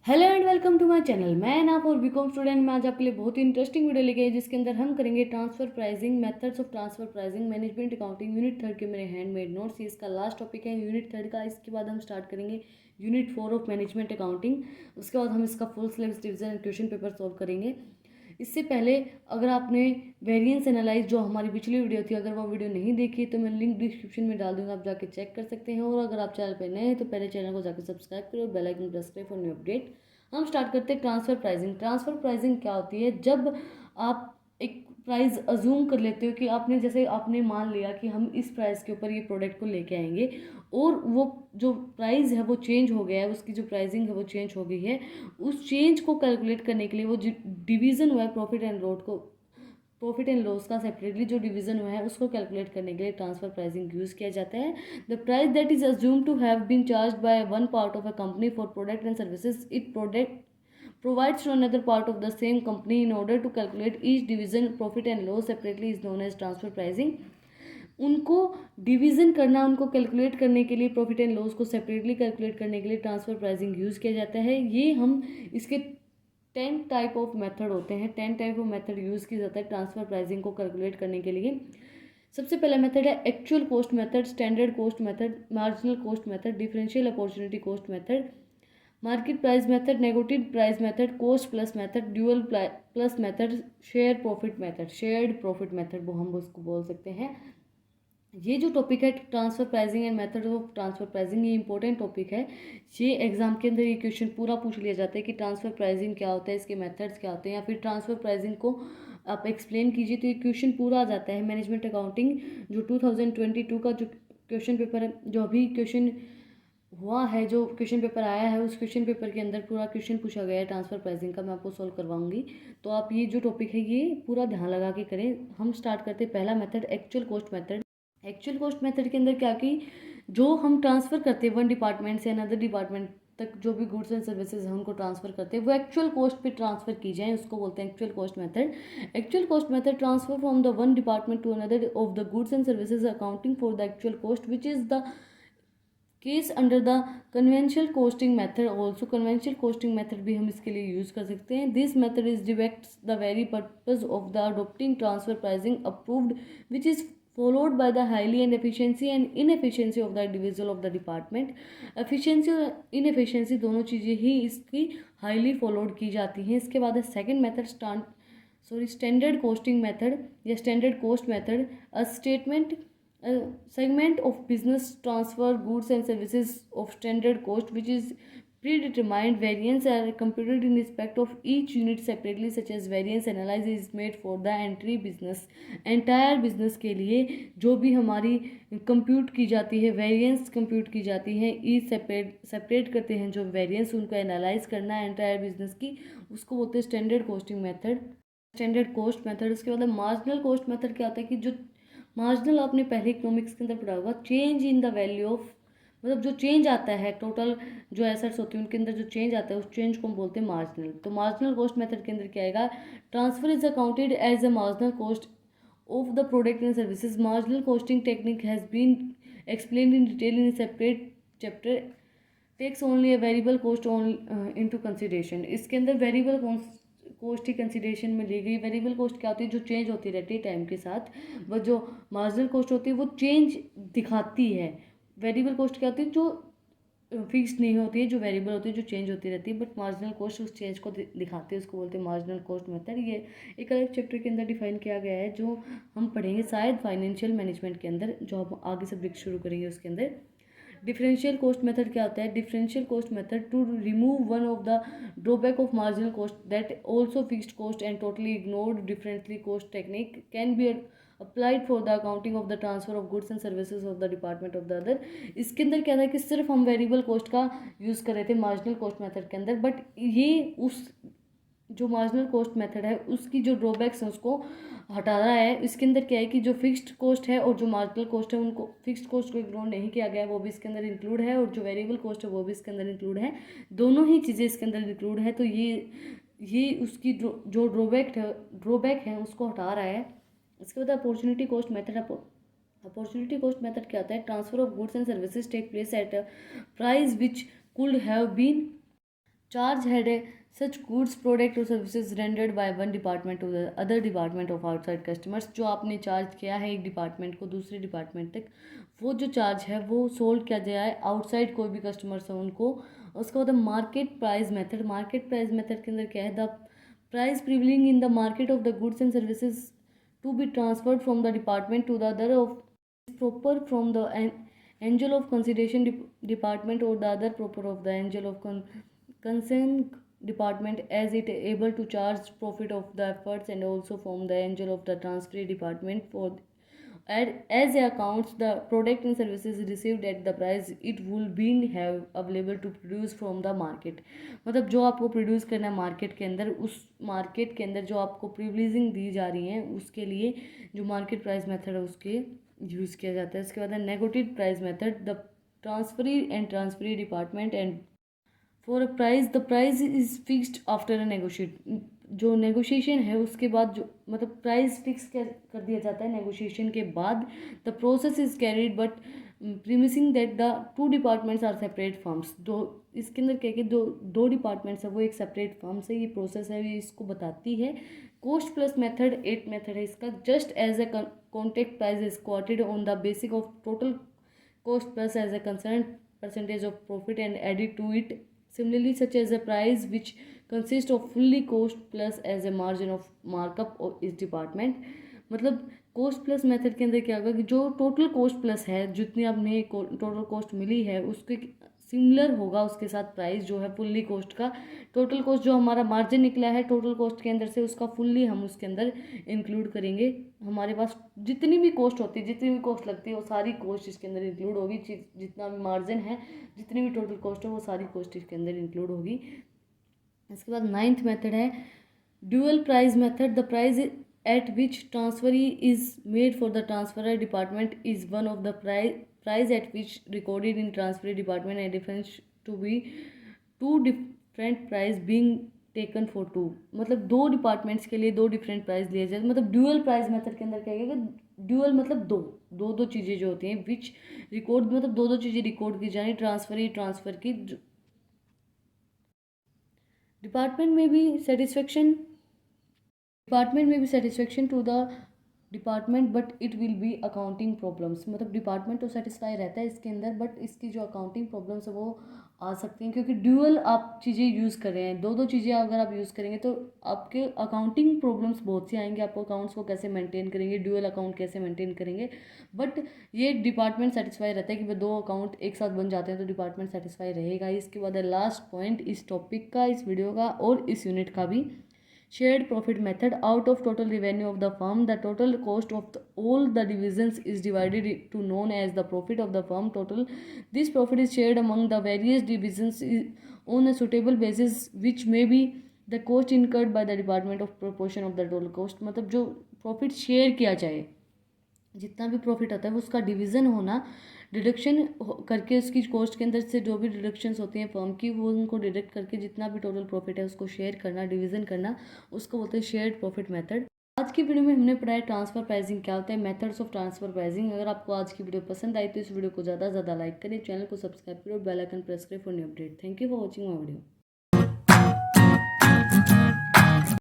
Hello and welcome to my channel. मैं नाप और बीकॉम स्टूडेंट में आज आपके लिए बहुत ही इंटरेस्टिंग वीडियो लेके आई, जिसके अंदर हम करेंगे transfer pricing, methods of transfer pricing, management accounting, unit third के मेरे हैंडमेड नोट्स। ये इसका लास्ट टॉपिक है यूनिट थर्ड का। इसके बाद हम स्टार्ट करेंगे यूनिट 4 ऑफ मैनेजमेंट अकाउंटिंग। उसके बाद हम इसका full syllabus division question paper solve करेंगे। इससे पहले अगर आपने वेरिएंस एनालाइज जो हमारी पिछली वीडियो थी, अगर वो वीडियो नहीं देखी तो मैं लिंक डिस्क्रिप्शन में डाल दूंगा, आप जाके चेक कर सकते हैं। और अगर आप चैनल पर नए हैं तो पहले चैनल को जाकर सब्सक्राइब करो, बेल आइकन प्रेस करें फॉर न्यू अपडेट। हम स्टार्ट करते हैं ट्रांसफ़र प्राइसिंग। ट्रांसफ़र प्राइसिंग क्या होती है? जब आप एक प्राइस अज्यूम कर लेते हो कि आपने, जैसे आपने मान लिया कि हम इस प्राइस के ऊपर ये प्रोडक्ट को लेके आएंगे, और वो जो प्राइस है वो चेंज हो गया है, उसकी जो प्राइसिंग है वो चेंज हो गई है। उस चेंज को कैलकुलेट करने के लिए वो डिवीज़न हुआ है प्रॉफिट एंड लॉस का सेपरेटली जो डिवीजन हुआ है उसको कैलकुलेट करने के लिए ट्रांसफर प्राइसिंग यूज किया जाता है। The price that is assume to have been charge by one part of a company for product and services it product provides to another part of the same company in order to calculate each division profit and loss separately is known as transfer pricing। उनको division करना, उनको calculate करने के लिए, profit and loss को separately calculate करने के लिए ट्रांसफ़र प्राइसिंग यूज़ किया जाता है। ये हम इसके 10 टाइप ऑफ मेथड होते हैं, 10 टाइप ऑफ मेथड यूज़ किया जाता है ट्रांसफ़र प्राइसिंग को कैलकुलेट करने के लिए। सबसे पहला मेथड है actual cost method, standard cost method, marginal cost method, differential opportunity cost method, market price method, negative price method, cost plus method, dual plus method, share profit method, shared profit method वो हम उसको बोल सकते हैं। ये जो topic है transfer pricing and method of transfer pricing, ये इंपॉर्टेंट टॉपिक है। ये एग्जाम के अंदर ये क्वेश्चन पूरा पूछ लिया जाता है कि ट्रांसफर प्राइसिंग क्या होता है, इसके मेथड्स क्या होते हैं, या फिर ट्रांसफर प्राइसिंग को आप एक्सप्लेन कीजिए, तो ये क्वेश्चन पूरा आ जाता है। मैनेजमेंट अकाउंटिंग जो 2022 का जो क्वेश्चन पेपर है, जो अभी क्वेश्चन हुआ है, जो क्वेश्चन पेपर आया है, उस क्वेश्चन पेपर के अंदर पूरा क्वेश्चन पूछा गया है ट्रांसफर प्राइसिंग का। मैं आपको सॉल्व करवाऊंगी, तो आप ये जो टॉपिक है ये पूरा ध्यान लगा के करें। हम स्टार्ट करते हैं पहला method, actual cost method. Actual cost method के अंदर क्या कि जो हम ट्रांसफ़र करते हैं वन डिपार्टमेंट से अनदर डिपार्टमेंट तक, जो भी गुड्स एंड सर्विसेज हैं उनको ट्रांसफ़र करते हैं, वो एक्चुअल कॉस्ट पे ट्रांसफ़र की जाए, उसको बोलते हैं actual cost method. Actual cost method transfer from the one department to another of the goods and services accounting for the actual cost which is the case under the conventional costing method. Also conventional costing method भी हम इसके लिए use कर सकते हैं। This method is defeats the very purpose of the adopting transfer pricing approved which is followed by the highly and efficiency and inefficiency of the individual of the department। efficiency और inefficiency दोनों चीज़ें ही इसकी highly followed की जाती हैं। इसके बाद है second method, standard costing method या standard cost method. A statement segment of business transfer goods and services of standard cost which is predetermined variance are computed in respect of each unit separately such as variance analysis is made for the entry business। entire business के लिए जो भी हमारी compute की जाती है, variance compute की जाती है, ईच सेपरेट करते हैं जो वेरिएंस, उनको एनालाइज करना है एंटायर बिजनेस की, उसको बोलते हैं standard costing method, standard cost method. उसके बाद मार्जिनल कॉस्ट मेथड क्या होता है कि जो मार्जिनल आपने पहले इकोनॉमिक्स के अंदर पढ़ा होगा, change in the value of, मतलब जो चेंज आता है टोटल जो एसेट्स होती हैं उनके अंदर जो चेंज आता है उस चेंज को हम बोलते हैं मार्जिनल। तो मार्जिनल कॉस्ट मेथड के अंदर क्या आएगा? Transfer is accounted as a marginal cost of the product and services. Marginal costing technique has been explained in detail in separate chapter, takes only a variable cost into consideration. इसके अंदर variable cost ही consideration में ली गई। Variable cost क्या होती है? जो change होती रहती है टाइम के साथ। वह जो मार्जिनल कॉस्ट होती है वो चेंज दिखाती है। वेरिएबल कॉस्ट क्या होती है? जो फिक्स नहीं होती है, जो वेरिएबल होती है, जो चेंज होती रहती है, बट मार्जिनल कॉस्ट उस चेंज को दिखाती है, उसको बोलते हैं मार्जिनल कॉस्ट मेथड। ये एक अलग चैप्टर के अंदर डिफाइन किया गया है, जो हम पढ़ेंगे शायद फाइनेंशियल मैनेजमेंट के अंदर, जो हम आगे सब्जेक्ट शुरू करेंगे उसके अंदर। डिफरेंशियल कॉस्ट मेथड क्या होता है? Differential cost method to remove one of the drawback of marginal cost that also fixed cost and totally ignored differently cost technique can be applied for the accounting of the transfer of goods and services of the department of the other. इसके अंदर क्या था कि सिर्फ हम variable cost का use कर रहे थे मार्जिनल कॉस्ट मेथड के अंदर, बट ये उस जो मार्जिनल कॉस्ट मेथड है उसकी जो ड्रॉबैक्स हैं उसको हटा रहा है। इसके अंदर क्या है कि जो फिक्स्ड कॉस्ट है और जो मार्जिनल कॉस्ट है, उनको फिक्स्ड कॉस्ट को इग्नोर नहीं किया गया है, वो भी इसके अंदर इंक्लूड है, और जो वेरिएबल कॉस्ट है वो भी इसके अंदर इंक्लूड है। दोनों ही चीज़ें इसके अंदर इंक्लूड है। तो ये उसकी जो ड्रॉबैक है उसको हटा रहा है। इसके बाद opportunity cost method. Opportunity cost method क्या होता है? Transfer of goods and services take place at a price which could have been charge had a such goods product or services rendered by one department to the other department of outside customers। जो आपने charge किया है एक department को दूसरे department तक, वो जो चार्ज है वो सोल्ड किया जाए आउटसाइड कोई भी कस्टमर्स है उनको। उसके बाद market price method, market price method के अंदर क्या है, the price prevailing in the market of the goods and services to be transferred from the department to the other of proper from the angel of consideration department or the other proper of the angel of concern department as it able to charge profit of the efforts and also from the angel of the transfer department for as accounts the product and services received at the price it will be have available to produce from the market। मतलब जो आपको produce करना है market के अंदर, उस market के अंदर जो आपको प्रिविलेजिंग दी जा रही है उसके लिए जो मार्केट प्राइस मेथड है उसके यूज़ किया जाता है। इसके बाद negotiated price method, the transferee and transferee department and for a price the price is fixed after a negotiate. जो नेगोशिएशन है उसके बाद जो मतलब प्राइस फिक्स कर दिया जाता है नेगोशिएशन के बाद। The process is carried but premising that the two departments are separate firms. दो इसके अंदर क्या कि दो डिपार्टमेंट्स है वो एक सेपरेट फर्म से ये प्रोसेस है ये इसको बताती है। कोस्ट प्लस मेथड 8 मेथड है इसका। Just as a contract price is quoted on the basic of total cost plus as a concerned percentage of profit and added to it similarly such as a price which consists of fully cost plus as a margin of markup of इस department। मतलब coast plus method के अंदर क्या होगा कि जो total cost plus है जितनी आपने टोटल कॉस्ट मिली है उसके सिमिलर होगा उसके साथ प्राइस जो है फुल्ली कॉस्ट का। टोटल कॉस्ट जो हमारा मार्जिन निकला है टोटल कॉस्ट के अंदर से उसका फुल्ली हम उसके अंदर इंक्लूड करेंगे। हमारे पास जितनी भी कॉस्ट होती है जितनी भी कॉस्ट लगती है वो सारी कॉस्ट इसके अंदर इंक्लूड होगी। जितना भी मार्जिन है जितनी भी टोटल कॉस्ट है वो सारी कॉस्ट इसके अंदर इंक्लूड होगी। इसके बाद 9th मेथड है dual price method. The price at which transferee is made for the transferor department is one of the price at which recorded in transferee department and difference to be two different price being taken for two। मतलब दो departments के लिए दो different price लिए जाते। मतलब dual price method के अंदर क्या है कि ड्यूअल मतलब दो चीज़ें जो होती हैं विच रिकॉर्ड मतलब दो चीज़ें रिकॉर्ड की जानी ट्रांसफर की। डिपार्टमेंट में भी satisfaction to the department but it will be accounting problems. मतलब डिपार्टमेंट तो सेटिस्फाई रहता है इसके अंदर बट इसकी जो अकाउंटिंग प्रॉब्लम्स है वो आ सकती हैं क्योंकि ड्यूअल आप चीज़ें यूज़ कर रहे हैं। दो चीज़ें अगर आप यूज़ करेंगे तो आपके अकाउंटिंग प्रॉब्लम्स बहुत सी आएंगे। आप अकाउंट्स को कैसे मेंटेन करेंगे, ड्यूअल अकाउंट कैसे मेंटेन करेंगे। बट ये डिपार्टमेंट सेटिस्फाई रहता है कि वह दो अकाउंट एक साथ बन जाते हैं तो डिपार्टमेंट सेटिस्फाई रहेगा। इसके बाद लास्ट पॉइंट इस टॉपिक का, इस वीडियो का और इस यूनिट का भी, shared profit method। out of total revenue of the firm the total cost of all the divisions is divided to known as the profit of the firm total। this profit is shared among the various divisions on a suitable basis which may be the cost incurred by the department of proportion of the total cost। मतलब जो profit share किया जाए जितना भी profit आता है वो उसका डिवीज़न होना, डिडक्शन करके उसकी कॉस्ट के अंदर से जो भी डिडक्शंस होती हैं फर्म की वो उनको डिडक्ट करके जितना भी टोटल प्रॉफिट है उसको शेयर करना, डिवीज़न करना, उसको बोलते हैं शेयर्ड प्रॉफिट मेथड। आज की वीडियो में हमने पढ़ा है ट्रांसफर प्राइसिंग क्या होता है, मेथड्स ऑफ ट्रांसफर प्राइसिंग। अगर आपको आज की वीडियो पसंद आई तो इस वीडियो को ज़्यादा से ज़्यादा लाइक करें, चैनल को सब्सक्राइब करें और बेल आइकन प्रेस करें for new update. Thank you for watching my video.